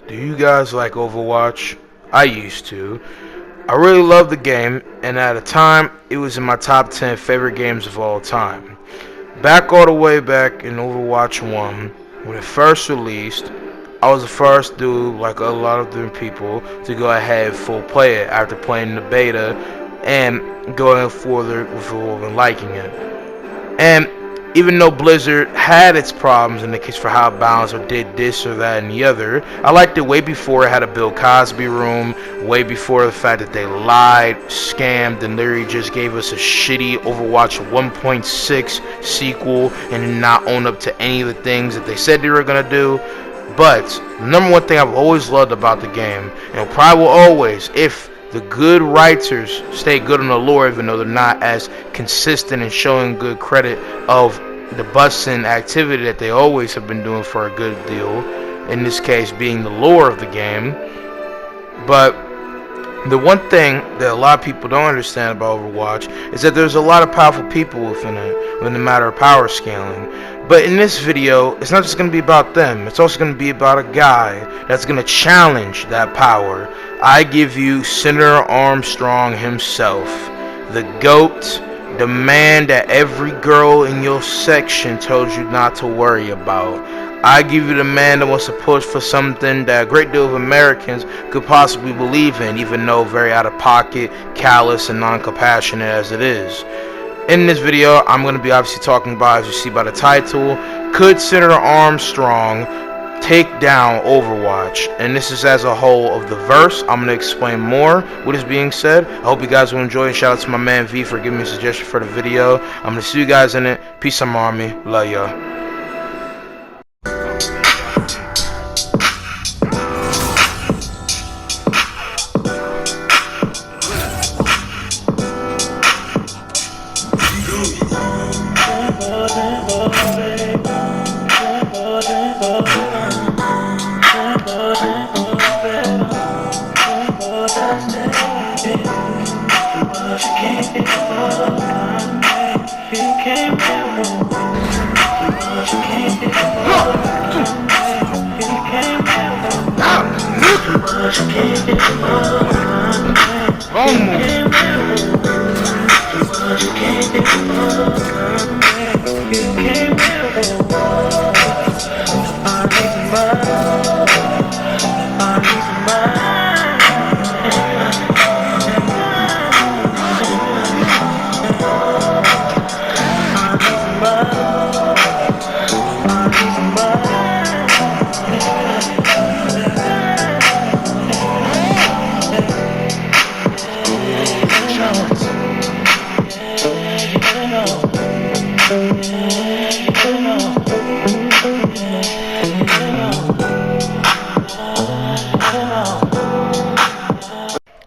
Do you guys like Overwatch? I used to. I really loved the game, and at a time, it was in my top 10 favorite games of all time. Back all the way back in Overwatch 1, when it first released, I was the first dude, like a lot of different people, to go ahead full play it after playing the beta and going further with and liking it. And even though Blizzard had its problems in the case for how it balanced or did this or that and the other, I liked it way before it had a Bill Cosby room, way before the fact that they lied, scammed, and literally just gave us a shitty Overwatch 1.6 sequel and did not own up to any of the things that they said they were going to do. But the number one thing I've always loved about the game, and probably will always, if the good writers stay good on the lore, even though they're not as consistent in showing good credit of the busting activity that they always have been doing for a good deal, in this case being the lore of the game. But the one thing that a lot of people don't understand about Overwatch is that there's a lot of powerful people within it when the matter of power scaling. But in this video, it's not just going to be about them, it's also going to be about a guy that's going to challenge that power. I give you Senator Armstrong himself, the GOAT, the man that every girl in your section told you not to worry about. I give you the man that wants to push for something that a great deal of Americans could possibly believe in, even though very out of pocket, callous, and non-compassionate as it is. In this video, I'm going to be obviously talking about, as you see by the title, could Senator Armstrong take down Overwatch? And this is as a whole of the verse. I'm going to explain more what is being said. I hope you guys will enjoy, and shout out to my man V for giving me a suggestion for the video. I'm going to see you guys in it. Peace, I'm Army. Love y'all.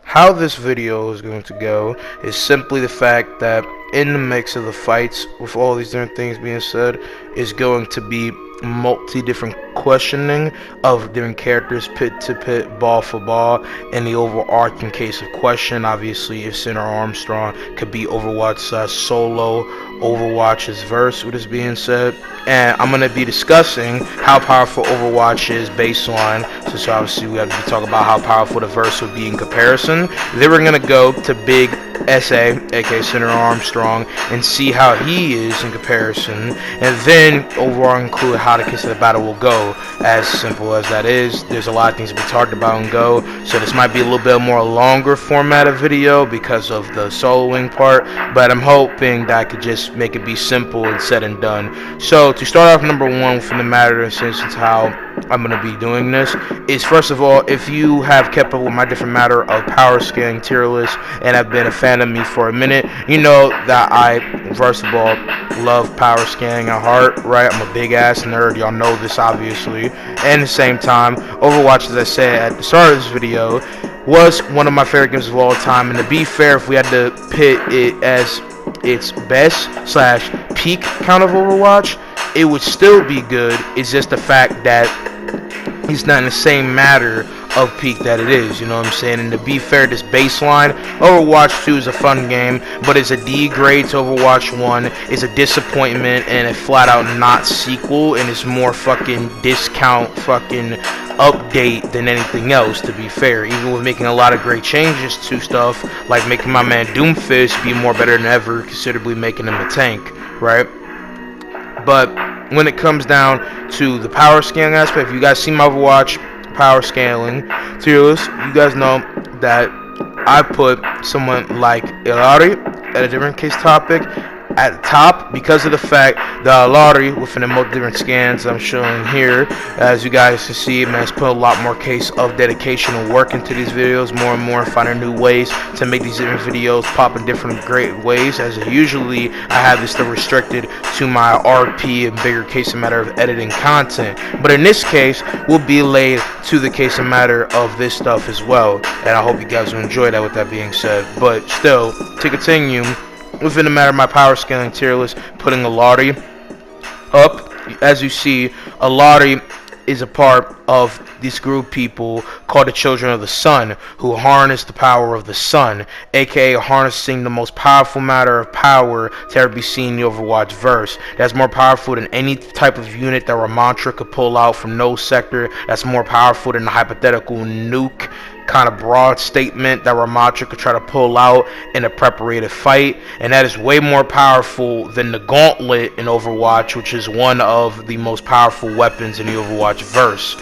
How this video is going to go is simply the fact that in the mix of the fights, with all these different things being said, is going to be different questioning of different characters, pit to pit, ball for ball, and the overarching case of question. Obviously, if Senator Armstrong could be Overwatch solo, Overwatch's verse, what is being said. And I'm going to be discussing how powerful Overwatch is based on, since obviously we have to be talking about how powerful the verse would be in comparison. Then we're going to go to Big SA, aka Senator Armstrong, and see how he is in comparison, and then overall include how the case of the battle will go. As simple as that is, there's a lot of things to be talked about and go, so this might be a little bit more longer format of video because of the soloing part, but I'm hoping that I could just make it be simple and said and done. So to start off, number one from the matter of since how I'm going to be doing this is, first of all, if you have kept up with my different matter of power scaling tier list and have been a fan of me for a minute, you know that I, first of all, love power scaling at heart, right? I'm a big ass nerd, y'all know this obviously. And at the same time, Overwatch, as I said at the start of this video, was one of my favorite games of all time. And to be fair, if we had to pit it as its best / peak count of Overwatch, it would still be good. It's just the fact that it's not in the same matter of peak that it is, you know what I'm saying? And to be fair, this baseline, Overwatch 2 is a fun game, but it's a D grade to Overwatch 1. It's a disappointment and a flat out not sequel, and it's more fucking discount fucking update than anything else, to be fair. Even with making a lot of great changes to stuff, like making my man Doomfist be more better than ever, considerably making him a tank, right? But when it comes down to the power scaling aspect, if you guys see my Overwatch power scaling tier list, you guys know that I put someone like Ilari at a different case topic at the top because of the fact that Ilari, within the multiple different scans I'm showing here, as you guys can see, man, has put a lot more case of dedication and work into these videos, more and more, finding new ways to make these different videos pop in different great ways, as usually I have this stuff restricted to my RP and bigger case and matter of editing content, but in this case will be laid to the case and matter of this stuff as well, and I hope you guys will enjoy that. With that being said, but still, to continue within the matter of my power scaling tier list, putting Ilari up, as you see, Ilari is a part of this group of people called the Children of the Sun, who harness the power of the sun, aka harnessing the most powerful matter of power to ever be seen in the Overwatch verse. That's more powerful than any type of unit that Ramantra could pull out from no sector. That's more powerful than the hypothetical nuke kind of broad statement that Ramantra could try to pull out in a preparative fight, and that is way more powerful than the gauntlet in Overwatch, which is one of the most powerful weapons in the Overwatch verse.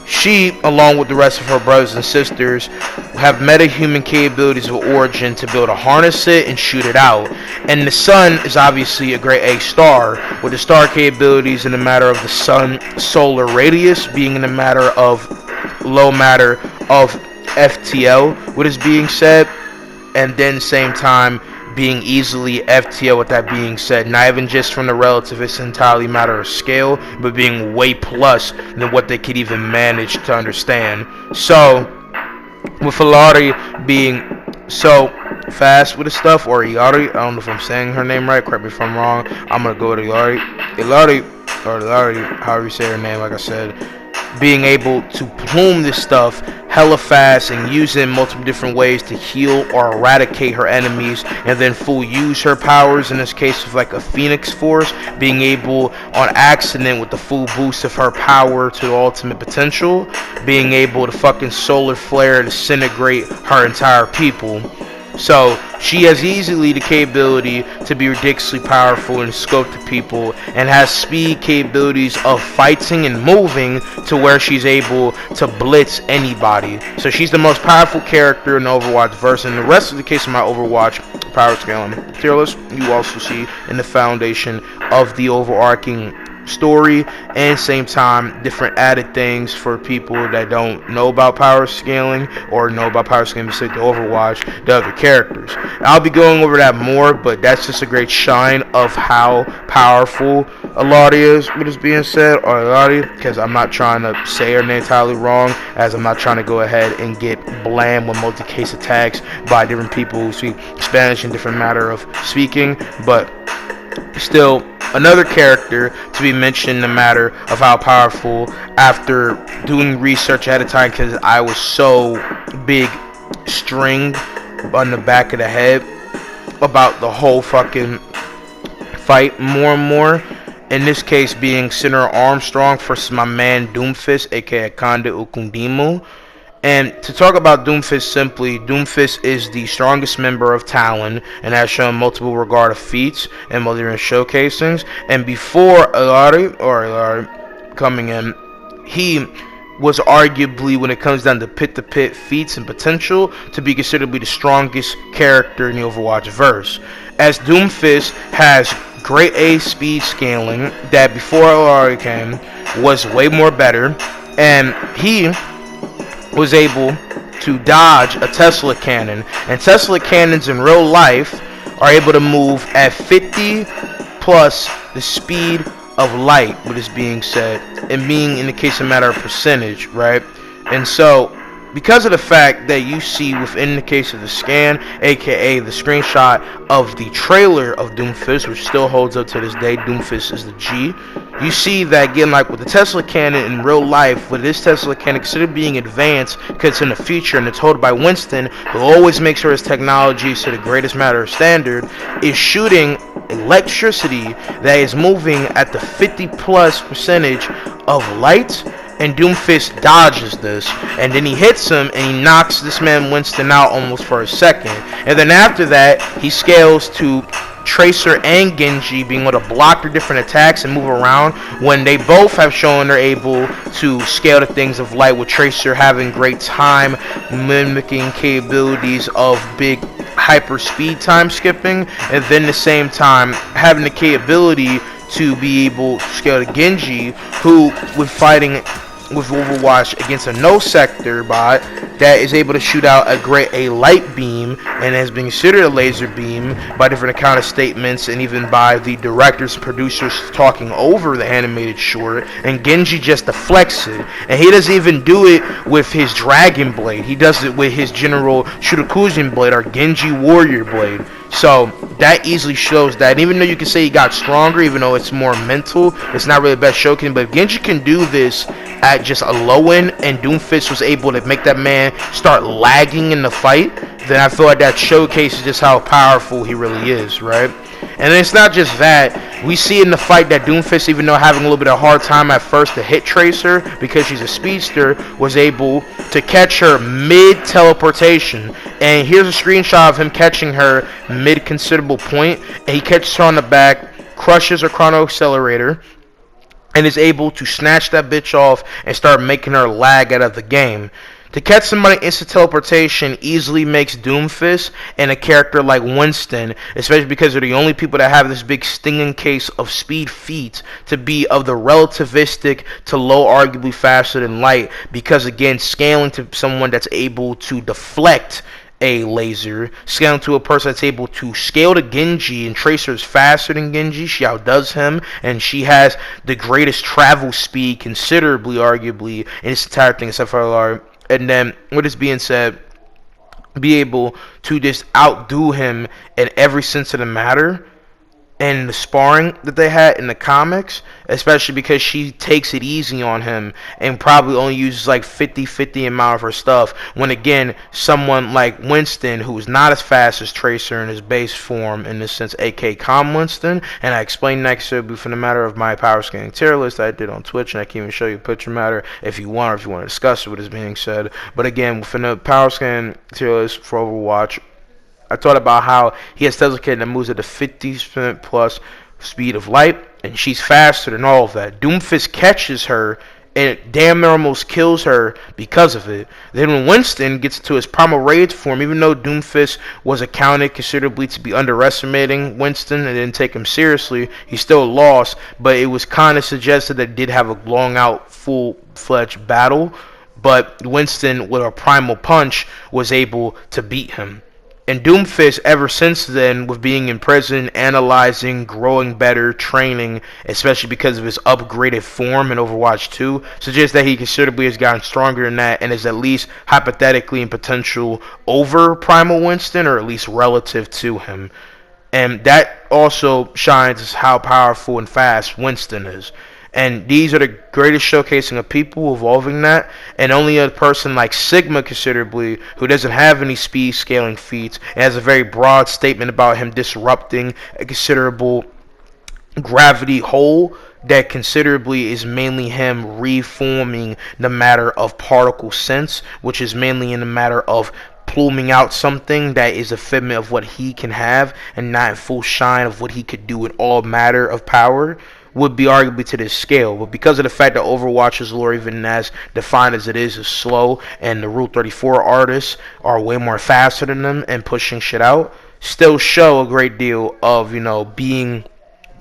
She, along with the rest of her brothers and sisters, have meta-human capabilities of origin to be able to harness it and shoot it out. And the sun is obviously a great A star, with the star capabilities in the matter of the sun solar radius being in the matter of low matter of FTL, what is being said, and then same time being easily FTL. With that being said, not even just from the relative, it's entirely a matter of scale, but being way plus than what they could even manage to understand. So with Ilari being so fast with the stuff, or Ilari, I don't know if I'm saying her name right, correct me if I'm wrong, I'm gonna go with Ilari, however you say her name, like I said, being able to plume this stuff hella fast and use it in multiple different ways to heal or eradicate her enemies, and then full use her powers, in this case of like a Phoenix Force, being able on accident with the full boost of her power to the ultimate potential, being able to fucking solar flare disintegrate her entire people. So she has easily the capability to be ridiculously powerful and scope to people, and has speed capabilities of fighting and moving to where she's able to blitz anybody. So she's the most powerful character in the Overwatch verse. And the rest of the case of my Overwatch power scaling tier list, you also see in the foundation of the overarching story, and same time different added things for people that don't know about power scaling or know about power scaling specific to Overwatch, the other characters. I'll be going over that more, but that's just a great shine of how powerful Ilari is, what is being said, or Ilari, because I'm not trying to say her name entirely wrong, as I'm not trying to go ahead and get bland with multi-case attacks by different people who speak Spanish in different matter of speaking, but still another character to be mentioned in the matter of how powerful, after doing research ahead of time, because I was so big stringed on the back of the head about the whole fucking fight more and more. In this case being Senator Armstrong versus my man Doomfist, aka Conde Ukundimu. And to talk about Doomfist simply, Doomfist is the strongest member of Talon and has shown multiple regard of feats and multiple showcasings. And before Ilari coming in, he was arguably, when it comes down to pit-to-pit feats and potential, to be considerably the strongest character in the Overwatch verse. As Doomfist has great A speed scaling that before Ilari came was way more better, and he was able to dodge a Tesla cannon, and Tesla cannons in real life are able to move at 50 plus the speed of light, what is being said, and being in the case of matter of percentage, right? And so because of the fact that you see within the case of the scan, aka the screenshot of the trailer of Doomfist, which still holds up to this day, Doomfist is the G. You see that again, like with the Tesla cannon in real life, with this Tesla cannon considered being advanced because it's in the future and it's held by Winston, who always makes sure his technology is to the greatest matter of standard, is shooting electricity that is moving at the 50+% of light. And Doomfist dodges this, and then he hits him, and he knocks this man Winston out almost for a second. And then after that, he scales to Tracer and Genji being able to block their different attacks and move around, when they both have shown they're able to scale to things of light, with Tracer having great time mimicking capabilities of big hyper speed time skipping, and then at the same time having the capability to be able to scale to Genji, who with fighting with Overwatch against a no sector bot that is able to shoot out a light beam and has been considered a laser beam by different account of statements and even by the directors and producers talking over the animated short, and Genji just deflects it, and he doesn't even do it with his Dragon Blade, he does it with his General Shurakuzen Blade or Genji Warrior Blade. So that easily shows that, and even though you can say he got stronger, even though it's more mental, it's not really the best showcase, but if Genji can do this at just a low end, and Doomfist was able to make that man start lagging in the fight, then I feel like that showcases just how powerful he really is, right? And it's not just that. We see in the fight that Doomfist, even though having a little bit of a hard time at first to hit Tracer because she's a speedster, was able to catch her mid-teleportation. And here's a screenshot of him catching her mid-considerable point. And he catches her on the back, crushes her chrono accelerator, and is able to snatch that bitch off and start making her lag out of the game. To catch somebody instant teleportation easily makes Doomfist and a character like Winston, especially because they're the only people that have this big stinging case of speed feat, to be of the relativistic to low, arguably faster than light, because again, scaling to someone that's able to deflect a laser, scaling to a person that's able to scale to Genji, and Tracer is faster than Genji, she outdoes him, and she has the greatest travel speed considerably, arguably, in this entire thing except for LR. And then, with this being said, be able to just outdo him in every sense of the matter. And the sparring that they had in the comics, especially because she takes it easy on him and probably only uses like 50-50 amount of her stuff, when again, someone like Winston, who is not as fast as Tracer in his base form, in this sense, aka Calm Winston, and I explained next to for the matter of my power scaling tier list that I did on Twitch, and I can even show you a picture matter if you want, or if you want to discuss what is being said. But again, within the power scaling tier list for Overwatch, I thought about how he has Tesla Kid that moves at a 50% plus speed of light, and she's faster than all of that. Doomfist catches her and damn near almost kills her because of it. Then when Winston gets to his primal rage form, even though Doomfist was accounted considerably to be underestimating Winston and didn't take him seriously, he still lost, but it was kind of suggested that did have a long out full-fledged battle, but Winston with a primal punch was able to beat him. And Doomfist, ever since then, with being in prison, analyzing, growing better, training, especially because of his upgraded form in Overwatch 2, suggests that he considerably has gotten stronger than that and is at least hypothetically in potential over Primal Winston, or at least relative to him. And that also shines how powerful and fast Winston is. And these are the greatest showcasing of people evolving that, and only a person like Sigma considerably, who doesn't have any speed scaling feats, and has a very broad statement about him disrupting a considerable gravity hole that considerably is mainly him reforming the matter of particle sense, which is mainly in the matter of pluming out something that is a figment of what he can have and not in full shine of what he could do in all matter of power, would be arguably to this scale. But because of the fact that Overwatch's lore, even as defined as it is slow, and the Rule 34 artists are way more faster than them and pushing shit out, still show a great deal of, being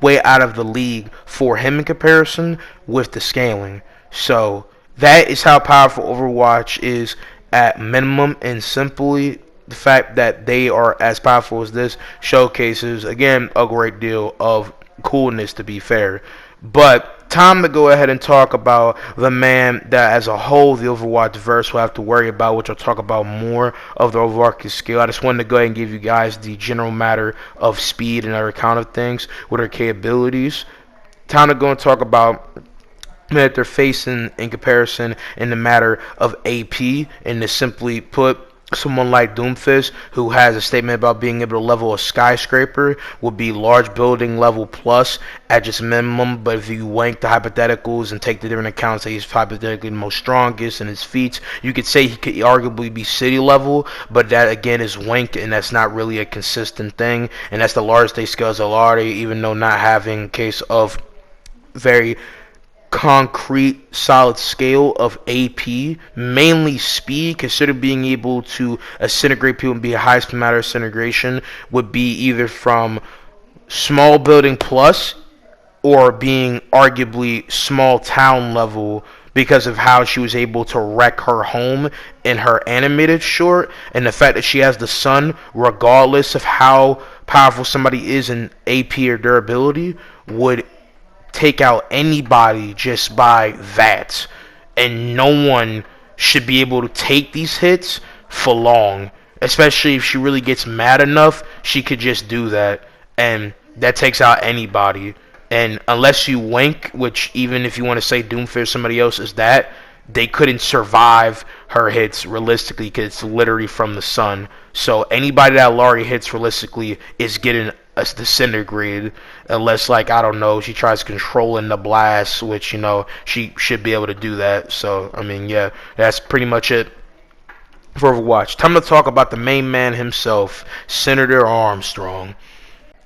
way out of the league for him in comparison with the scaling. So that is how powerful Overwatch is at minimum, and simply the fact that they are as powerful as this showcases, again, a great deal of coolness, to be fair. But time to go ahead and talk about the man that, as a whole, the Overwatch verse will have to worry about, which I'll talk about more of the overarching skill. I just wanted to go ahead and give you guys the general matter of speed and other kind of things with her capabilities. Time to go and talk about that they're facing in comparison in the matter of AP, and to simply put, someone like Doomfist, who has a statement about being able to level a skyscraper, would be large building level plus at just minimum. But if you wank the hypotheticals and take the different accounts that he's hypothetically the most strongest in his feats, you could say he could arguably be city level, but that again is wank, and that's not really a consistent thing. And that's the large state scales of Lardy, even though not having a case of very concrete solid scale of AP, mainly speed. Consider being able to disintegrate people and be a highest matter of disintegration would be either from small building plus or being arguably small town level, because of how she was able to wreck her home in her animated short, and the fact that she has the sun regardless of how powerful somebody is in AP or durability would take out anybody just by that. And no one should be able to take these hits for long, especially if she really gets mad enough. She could just do that, and that takes out anybody. And unless you wink, which even if you want to say Doomfist somebody else is that, they couldn't survive her hits realistically, because it's literally from the sun. So anybody that Laurie hits realistically is getting disintegrated, unless, like, I don't know, she tries controlling the blast, which, you know, she should be able to do that. So I mean, yeah, that's pretty much it for Overwatch. Time to talk about the main man himself, Senator Armstrong.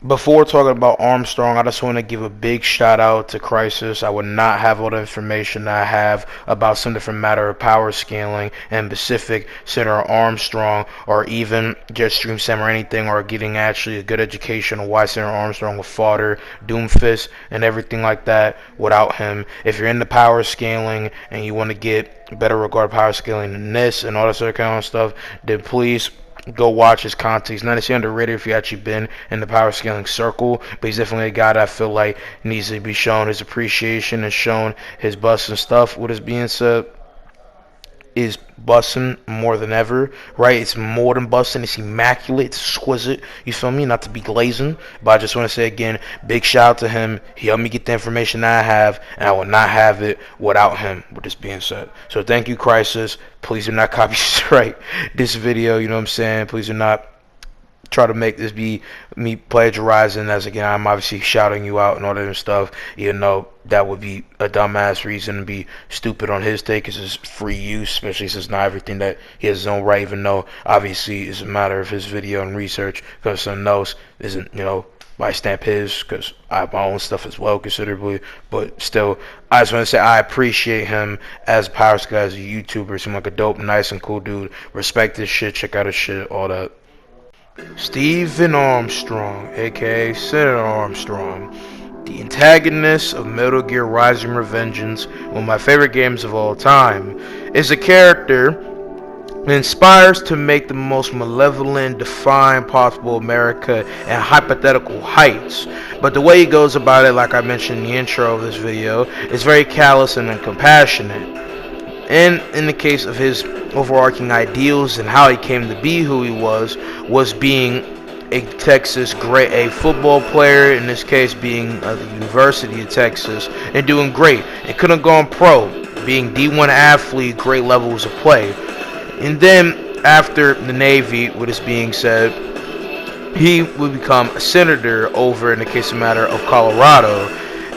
Before talking about Armstrong, I just want to give a big shout out to Crisis. I would not have all the information that I have about some different matter of power scaling and Pacific, Senator Armstrong, or even just Stream Sam or anything, or getting actually a good education on why Senator Armstrong would fodder Doomfist and everything like that without him. If you're into power scaling and you want to get better regard power scaling than this and all this other kind of stuff, then please go watch his content. He's not necessarily underrated if you actually been in the power scaling circle, but he's definitely a guy that I feel like needs to be shown his appreciation and shown his bust and stuff. What is being said is busting more than ever, right? It's more than busting. It's immaculate. It's exquisite. You feel me? Not to be glazing, but I just want to say again, big shout out to him. He helped me get the information that I have, and I would not have it without him. With this being said, so thank you, Crisis. Please do not copyright this video. You know what I'm saying? Please do not try to make this be me plagiarizing, as again I'm obviously shouting you out and all that and stuff, even though that would be a dumbass reason to be stupid on his take, because it's free use, especially since not everything that he has his own right, even though obviously it's a matter of his video and research, because someone else isn't, you know, I stamp his, because I have my own stuff as well considerably, but still, I just want to say I appreciate him as a power guy, as a YouTuber. Seems like a dope, nice, and cool dude. Respect his shit, check out his shit, all that. Stephen Armstrong, aka Senator Armstrong, the antagonist of Metal Gear Rising: Revengeance, one of my favorite games of all time, is a character that inspires to make the most malevolent, define possible America and hypothetical heights. But the way he goes about it, like I mentioned in the intro of this video, is very callous and compassionate. And in the case of his overarching ideals and how he came to be who he was being a Texas great, a football player, in this case being at the University of Texas, and doing great. It could have gone pro, being D1 athlete, great levels of play. And then after the Navy, with this being said, he would become a senator over, in the case of matter, of Colorado.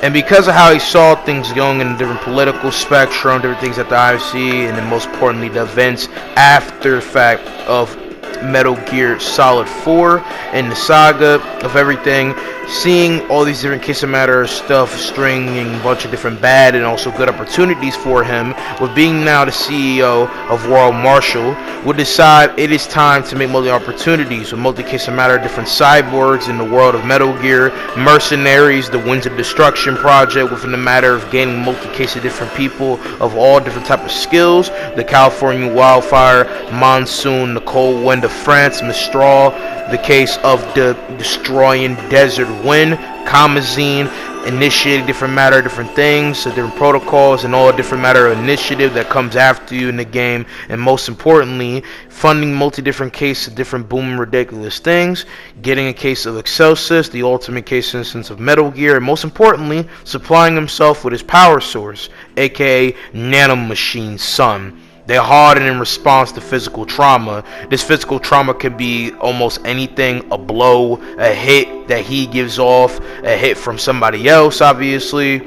And because of how he saw things going in the different political spectrum, different things at the IFC, and then most importantly the events after the fact of Metal Gear Solid 4 and the saga of everything, seeing all these different case of matter stuff, stringing a bunch of different bad and also good opportunities for him, with being now the CEO of World Marshall, would decide it is time to make multi opportunities with multi case of matter different cyborgs in the world of Metal Gear, mercenaries, the Winds of Destruction project, within the matter of gaining multi case of different people of all different type of skills, the California wildfire, monsoon, the cold wind of France, Mistral, the case of the destroying desert wind, Kamazine, initiating different matter, different things, so different protocols, and all different matter of initiative that comes after you in the game, and most importantly, funding multi-different cases of different booming ridiculous things, getting a case of Excelsis, the ultimate case instance of Metal Gear, and most importantly, supplying himself with his power source, aka Nanomachine Sun. They harden in response to physical trauma. This physical trauma can be almost anything: a blow, a hit that he gives off, a hit from somebody else, obviously.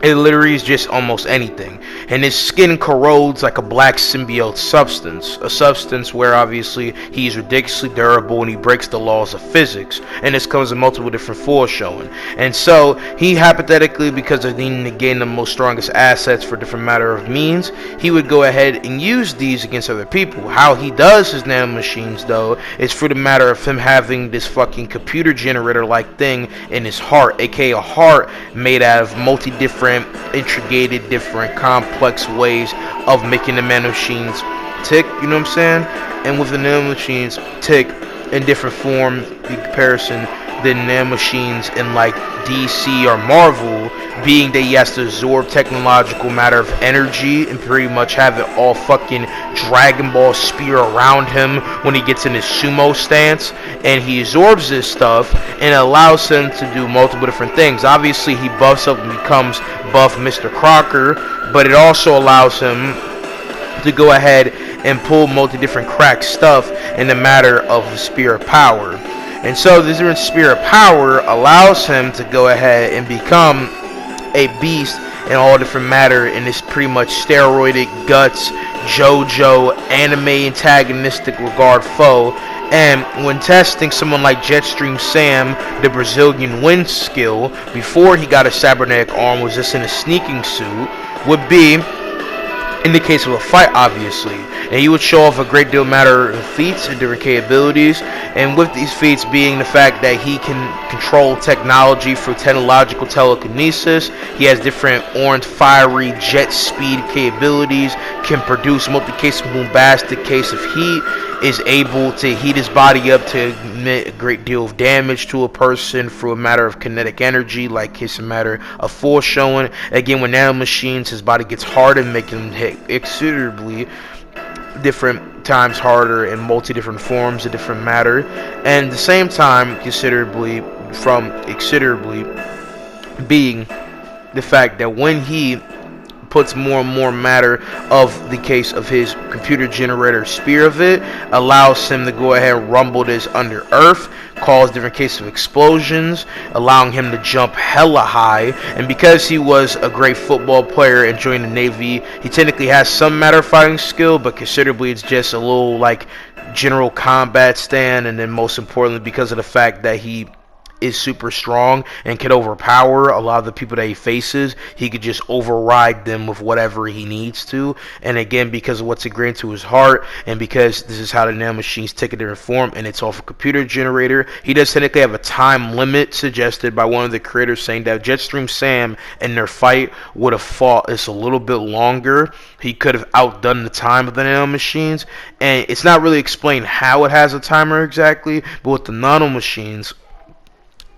It literally is just almost anything. And his skin corrodes like a black symbiote substance. A substance where obviously he's ridiculously durable and he breaks the laws of physics. And this comes in multiple different foreshowing. And so he hypothetically, because of needing to gain the most strongest assets for different matter of means, he would go ahead and use these against other people. How he does his nanomachines though is through the matter of him having this fucking computer generator like thing in his heart, aka a heart made out of different intricated, different, complex ways of making the nanomachines tick, you know what I'm saying? And with the nanomachines tick in different form, in comparison, than nanomachines in like DC or Marvel, being that he has to absorb technological matter of energy and pretty much have it all fucking Dragon Ball spear around him when he gets in his sumo stance, and he absorbs this stuff and it allows him to do multiple different things. Obviously he buffs up and becomes buff Mr. Crocker, but it also allows him to go ahead and pull different crack stuff in the matter of the Spear of Power. And so this different Spear of Power allows him to go ahead and become a beast in all different matter in this pretty much steroided guts JoJo anime antagonistic regard foe. And when testing someone like Jetstream Sam, the Brazilian wind skill, before he got a cybernetic arm, was just in a sneaking suit, would be in the case of a fight, obviously. And he would show off a great deal matter of feats and different capabilities, and with these feats being the fact that he can control technology through technological telekinesis, he has different orange fiery jet speed capabilities, can produce multi-case bombastic case of heat, is able to heat his body up to emit a great deal of damage to a person through a matter of kinetic energy, like his matter of foreshowing. Again, with nanomachines, his body gets hardened, making him hit considerably different times harder in different forms of different matter, and at the same time considerably being the fact that when he puts more and more matter of the case of his computer generator spear of it, allows him to go ahead and rumble this under earth, cause different cases of explosions, allowing him to jump hella high. And because he was a great football player and joined the Navy, he technically has some matter fighting skill, but considerably it's just a little like general combat stand. And then most importantly, because of the fact that he is super strong and can overpower a lot of the people that he faces, he could just override them with whatever he needs to. And again, because of what's ingrained to his heart, and because this is how the nanomachines take a different form, and it's off a computer generator, he does technically have a time limit suggested by one of the creators, saying that Jetstream Sam in their fight would have fought this a little bit longer. He could have outdone the time of the nanomachines, and it's not really explained how it has a timer exactly, but with the nanomachines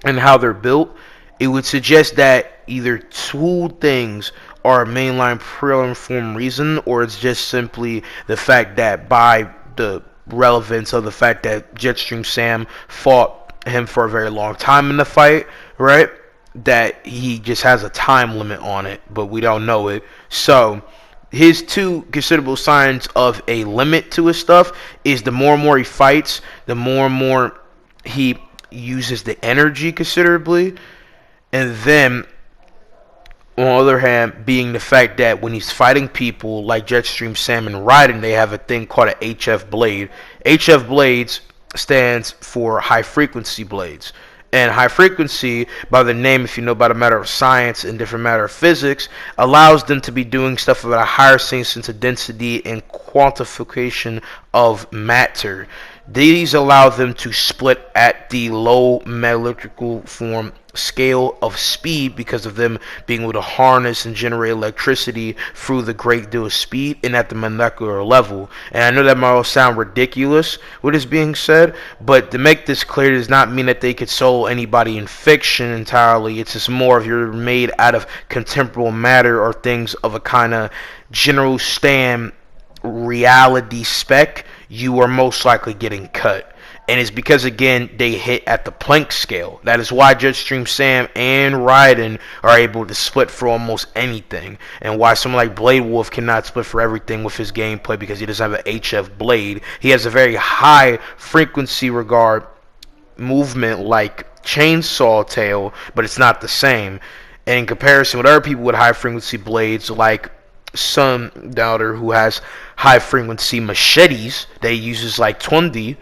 and how they're built, it would suggest that either two things are a mainline prelim form reason, or it's just simply the fact that by the relevance of the fact that Jetstream Sam fought him for a very long time in the fight, right? That he just has a time limit on it, but we don't know it. So his two considerable signs of a limit to his stuff is the more and more he fights, the more and more he uses the energy considerably, and then on the other hand being the fact that when he's fighting people like Jetstream Sam and Raiden, they have a thing called a HF blade. HF blades stands for high frequency blades, and high frequency, by the name, if you know about a matter of science and different matter of physics, allows them to be doing stuff at a higher sense of density and quantification of matter. These allow them to split at the low metallurgical form scale of speed because of them being able to harness and generate electricity through the great deal of speed and at the molecular level. And I know that might all sound ridiculous what is being said, but to make this clear, does not mean that they could solo anybody in fiction entirely. It's just more if you're made out of contemporary matter or things of a kind of general stand reality spec, you are most likely getting cut. And it's because, again, they hit at the Planck scale. That is why Jetstream Sam and Raiden are able to split for almost anything. And why someone like Blade Wolf cannot split for everything with his gameplay, because he doesn't have an HF blade. He has a very high frequency regard movement like Chainsaw Tail, but it's not the same. And in comparison with other people with high frequency blades like Sundowner, who has high frequency machetes that he uses like Twenty,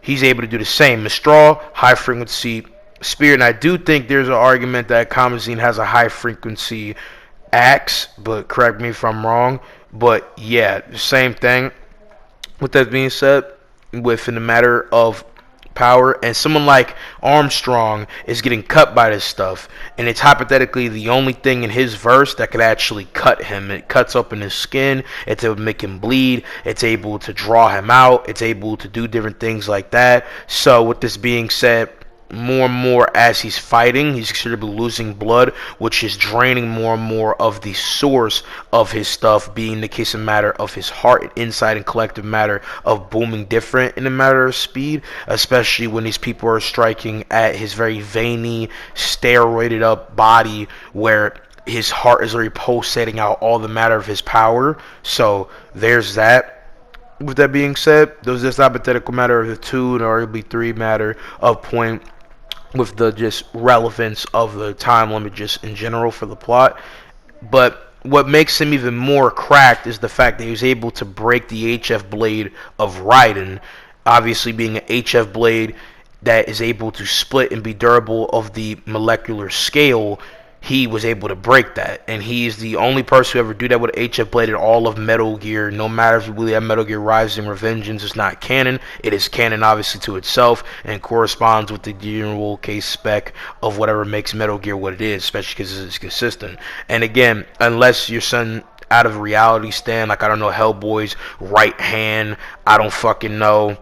he's able to do the same. Mistral, high frequency spear, and I do think there's an argument that Kamazine has a high frequency axe, but correct me if I'm wrong. But yeah, the same thing. With that being said, within the matter of power, and someone like Armstrong is getting cut by this stuff, and it's hypothetically the only thing in his verse that could actually cut him. It cuts open his skin, it's able to make him bleed, it's able to draw him out, it's able to do different things like that. So with this being said, more and more as he's fighting, he's considerably losing blood, which is draining more and more of the source of his stuff, being the case of matter of his heart and inside and collective matter of booming different in a matter of speed, especially when these people are striking at his very veiny, steroided up body, where his heart is already pulsating out all the matter of his power. So there's that. With that being said, there's this hypothetical matter of the 2 and arguably 3 matter of point with the just relevance of the time limit just in general for the plot. But what makes him even more cracked is the fact that he was able to break the HF blade of Raiden, obviously being an HF blade that is able to split and be durable of the molecular scale. He was able to break that, and he's the only person who ever do that with an HF blade in all of Metal Gear. No matter if you believe that Metal Gear Rising Revengeance is not canon, it is canon obviously to itself and corresponds with the general case spec of whatever makes Metal Gear what it is, especially because it's consistent. And again, unless you're some out of reality stand, like I don't know, Hellboy's right hand, I don't fucking know,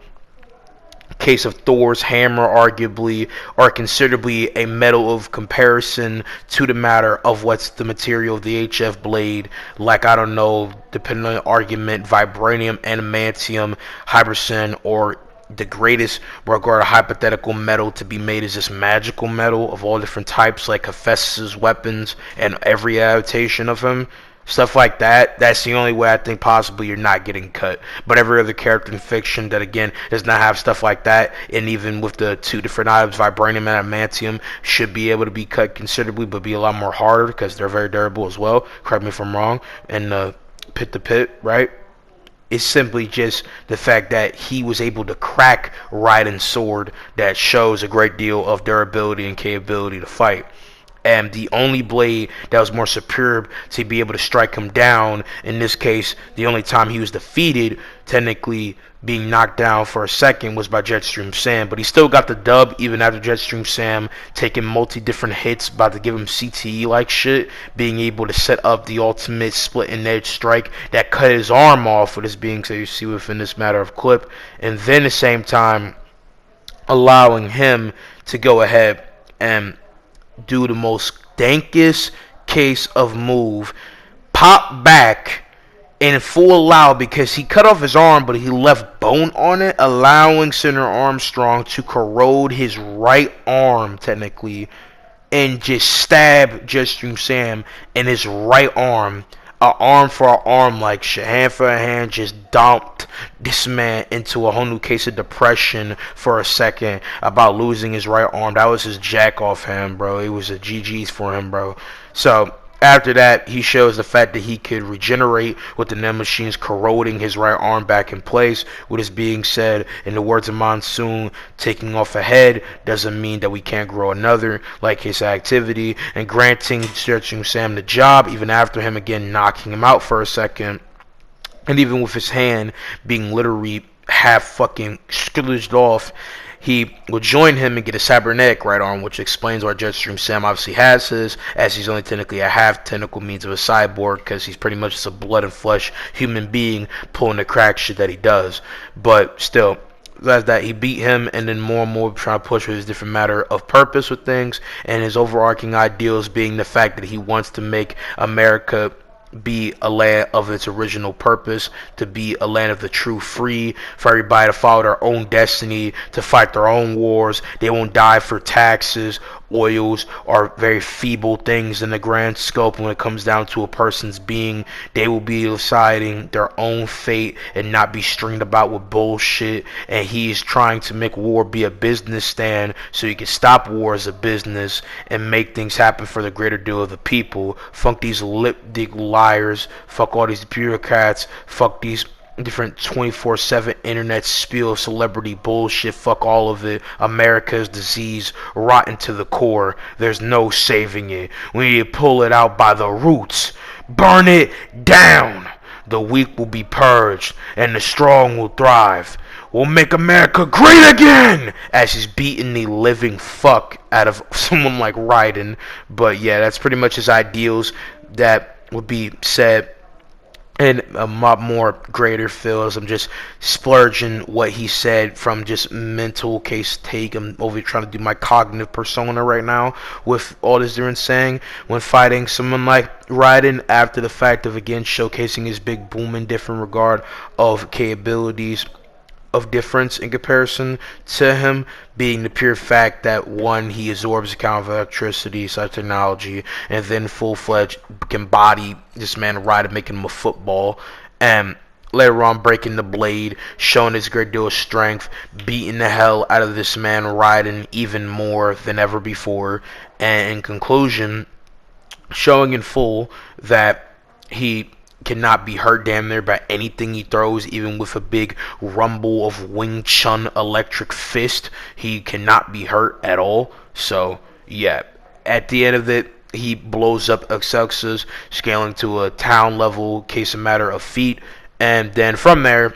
case of Thor's hammer arguably, or considerably a metal of comparison to the matter of what's the material of the HF blade, like I don't know, depending on the argument, vibranium, adamantium, hypersin, or the greatest regarded hypothetical metal to be made is this magical metal of all different types, like Hephaestus' weapons and every adaptation of him. Stuff like that, that's the only way I think possibly you're not getting cut. But every other character in fiction that, again, does not have stuff like that, and even with the 2 different items, vibranium and adamantium, should be able to be cut considerably, but be a lot more harder because they're very durable as well. Correct me if I'm wrong. And pit to pit, right? It's simply just the fact that he was able to crack Raiden's sword that shows a great deal of durability and capability to fight. And the only blade that was more superior to be able to strike him down, in this case, the only time he was defeated, technically being knocked down for a second, was by Jetstream Sam. But he still got the dub even after Jetstream Sam taking multi-different hits, about to give him CTE-like shit, being able to set up the ultimate split-and-edge strike that cut his arm off, with this being so you see within this matter of clip. And then at the same time, allowing him to go ahead and do the most dankest case of move, pop back in full allow, because he cut off his arm but he left bone on it, allowing Senator Armstrong to corrode his right arm technically and just stab Jetstream Sam in his right arm. A arm for an arm, like hand for a hand, just dumped this man into a whole new case of depression for a second about losing his right arm. That was his jack off him, bro. It was a GG's for him, bro. So after that, he shows the fact that he could regenerate with the nem machines corroding his right arm back in place. With this being said, in the words of Monsoon, taking off a head doesn't mean that we can't grow another, like his activity, and granting Jetstream Sam the job even after him again knocking him out for a second, and even with his hand being literally half fucking skillaged off, he will join him and get a cybernetic right arm, which explains why Jetstream Sam obviously has his, as he's only technically a half technical means of a cyborg, because he's pretty much just a blood and flesh human being pulling the crack shit that he does. But still, that's that he beat him, and then more and more trying to push with his different matter of purpose with things, and his overarching ideals being the fact that he wants to make America be a land of its original purpose, to be a land of the true free, for everybody to follow their own destiny, to fight their own wars. They won't die for taxes, oils, or very feeble things in the grand scope. When it comes down to a person's being, they will be deciding their own fate and not be stringed about with bullshit. And he is trying to make war be a business stand, so he can stop war as a business and make things happen for the greater good of the people. Fuck these lip dig liars, fuck all these bureaucrats, fuck these different 24/7 internet spiel of celebrity bullshit. Fuck all of it. America's disease, rotten to the core. There's no saving it. We need to pull it out by the roots. Burn it down. The weak will be purged and the strong will thrive. We'll make America great again, as he's beating the living fuck out of someone like Raiden. But yeah, that's pretty much his ideals that would be said in a lot more greater feels. I'm just splurging what he said from just mental case take. I'm over trying to do my cognitive persona right now with all this different saying when fighting someone like Raiden, after the fact of again showcasing his big boom in different regard of capabilities of difference in comparison to him, being the pure fact that one, he absorbs a kind of electricity such technology, and then full-fledged can body this man Raiden, making him a football, and later on breaking the blade, showing his great deal of strength, beating the hell out of this man Raiden even more than ever before, and in conclusion, showing in full that he cannot be hurt damn near by anything he throws, even with a big rumble of Wing Chun electric fist. He cannot be hurt at all. So yeah, at the end of it, he blows up Excelsius, scaling to a town level case a matter of feet, and then from there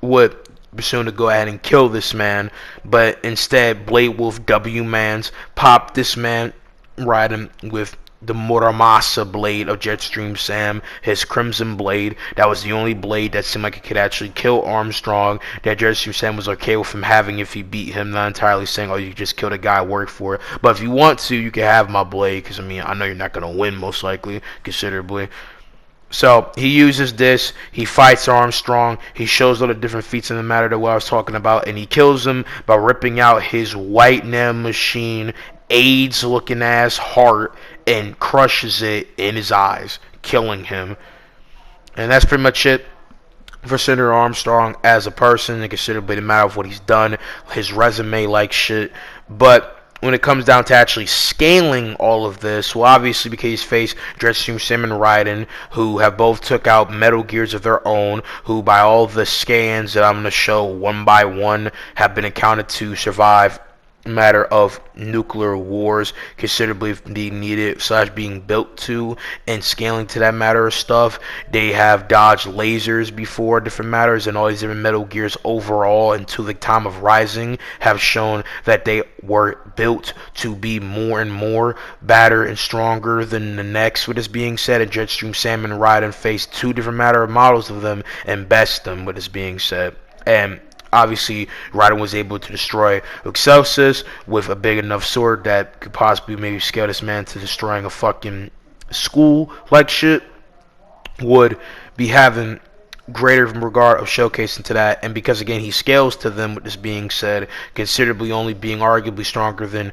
would soon to go ahead and kill this man, but instead Blade Wolf W Mans popped this man Raiden with the Muramasa blade of Jetstream Sam, his Crimson Blade. That was the only blade that seemed like it could actually kill Armstrong, that Jetstream Sam was okay with him having if he beat him, not entirely saying, oh, you just killed a guy I work for. But if you want to, you can have my blade, because I mean, I know you're not going to win most likely, considerably. So he uses this, he fights Armstrong, he shows all the different feats in the matter that what I was talking about, and he kills him by ripping out his white nanomachine AIDS looking ass heart and crushes it in his eyes, killing him. And that's pretty much it for Senator Armstrong as a person, and considerably the matter of what he's done, his resume like shit. But when it comes down to actually scaling all of this, well, obviously because he's faced Jetstream Sam and Raiden, who have both took out Metal Gears of their own, who by all the scans that I'm going to show one by one have been accounted to survive matter of nuclear wars, considerably being needed / being built to, and scaling to that matter of stuff. They have dodged lasers before different matters, and all these different Metal Gears overall until the time of Rising have shown that they were built to be more and more badder and stronger than the next. With this being said, and Jetstream Sam and Raiden faced two different matter of models of them and best them, with this being said. And obviously, Raiden was able to destroy Excelsius with a big enough sword that could possibly maybe scale this man to destroying a fucking school like shit. Would be having greater regard of showcasing to that, and because again he scales to them, with this being said, considerably only being arguably stronger than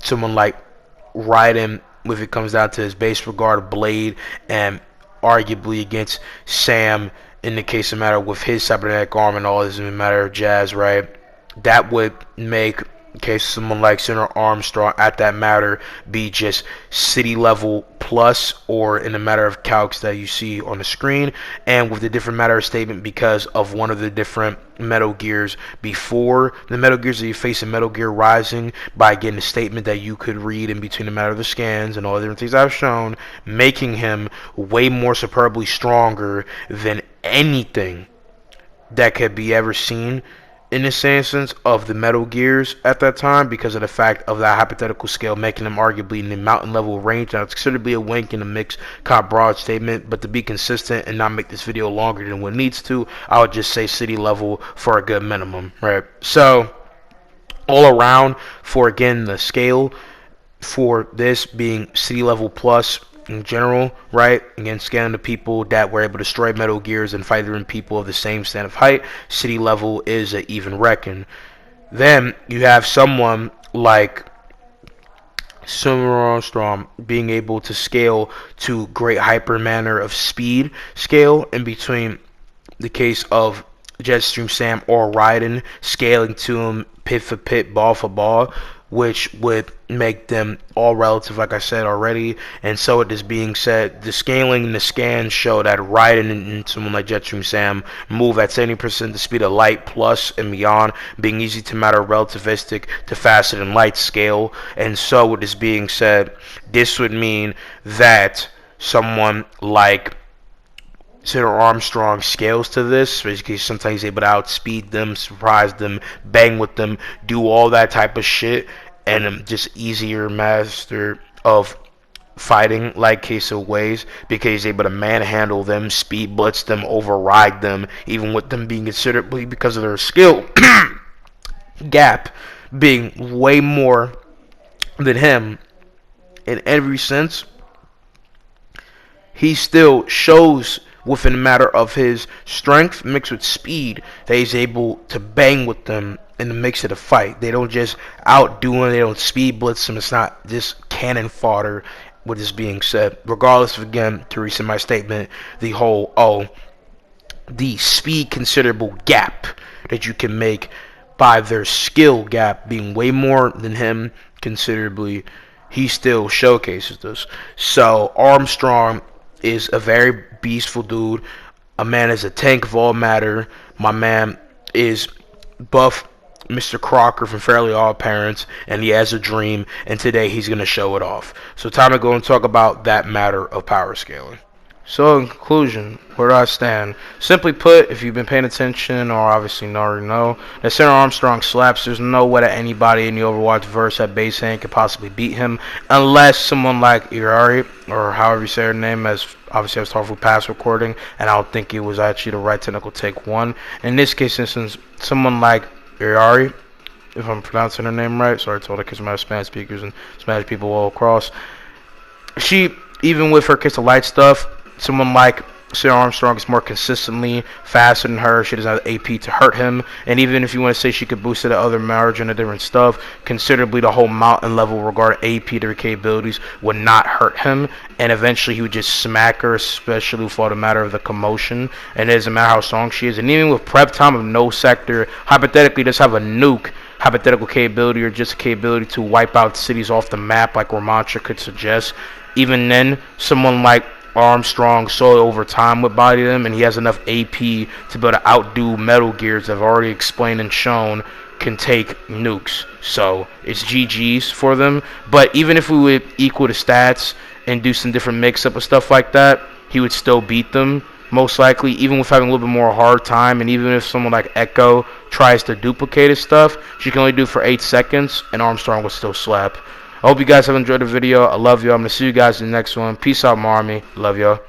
someone like Raiden, if it comes down to his base regard of Blade, and arguably against Sam in the case of matter with his cybernetic arm and all this in the matter of jazz, right? That would make, in case someone like Senator Armstrong at that matter be just city level plus, or in the matter of calcs that you see on the screen, and with the different matter of statement because of one of the different Metal Gears before the Metal Gears that you face in Metal Gear Rising, by getting a statement that you could read in between the matter of the scans and all the different things I've shown, making him way more superbly stronger than anything that could be ever seen in this instance of the Metal Gears at that time, because of the fact of that hypothetical scale, making them arguably in the mountain level range. Now, it's considerably a wink and a mixed kind of broad statement, but to be consistent and not make this video longer than what it needs to, I would just say city level for a good minimum, right? So, all around, for again the scale for this being city level plus in general, right? Again, scaling the people that were able to destroy Metal Gears and fighting people of the same stand of height, city level is an even reckon. Then you have someone like Armstrong being able to scale to great hyper manner of speed scale in between the case of Jetstream Sam or Raiden, scaling to him pit for pit, ball for ball, which would make them all relative, like I said already. And so with this being said, the scaling and the scans show that Raiden and someone like Jetstream Sam move at 70% the speed of light plus and beyond, being easy to matter relativistic to faster than light scale. And so with this being said, this would mean that someone like Armstrong scales to this. Basically, sometimes he's able to outspeed them, surprise them, bang with them, do all that type of shit, and just easier master of fighting, like case of ways, because he's able to manhandle them, speed blitz them, override them, even with them being considerably, because of their skill gap being way more than him in every sense. He still shows within a matter of his strength mixed with speed that he's able to bang with them in the mix of the fight. They don't just outdo him, they don't speed blitz him. It's not just cannon fodder. With this being said, regardless of, again, to rescind my statement, the whole the speed considerable gap that you can make by their skill gap being way more than him considerably, he still showcases this. So Armstrong is a very beastful dude. A man is a tank of all matter. My man is buff Mr. Crocker from Fairly Odd Parents, and he has a dream, and today he's going to show it off. So time to go and talk about that matter of power scaling. So in conclusion, where do I stand? Simply put, if you've been paying attention, or obviously already know, that Senator Armstrong slaps. There's no way that anybody in the Overwatch verse at base hand could possibly beat him, unless someone like Irari, or however you say her name, as obviously I was talking through past recording, and I don't think it was actually the right technical take one. In this case, since someone like Irari, if I'm pronouncing her name right, sorry to all the kids from Spanish speakers and Spanish people all across, she, even with her Kiss of Light stuff, someone like Sarah Armstrong is more consistently faster than her. She doesn't have the AP to hurt him. And even if you want to say she could boost it at other margin and different stuff, considerably the whole mountain level regarding AP to her capabilities would not hurt him. And eventually he would just smack her, especially for the matter of the commotion. And it doesn't matter how strong she is. And even with prep time of no sector, hypothetically just have a nuke, hypothetical capability or just a capability to wipe out cities off the map like Ramantra could suggest. Even then, someone like Armstrong solo over time would body them, and he has enough AP to be able to outdo Metal Gears that I've already explained and shown can take nukes. So it's GG's for them. But even if we would equal the stats and do some different mix-up of stuff like that, he would still beat them, most likely, even with having a little bit more hard time. And even if someone like Echo tries to duplicate his stuff, she can only do it for 8 seconds, and Armstrong would still slap. I hope you guys have enjoyed the video. I love you. I'm going to see you guys in the next one. Peace out, my army. Love y'all.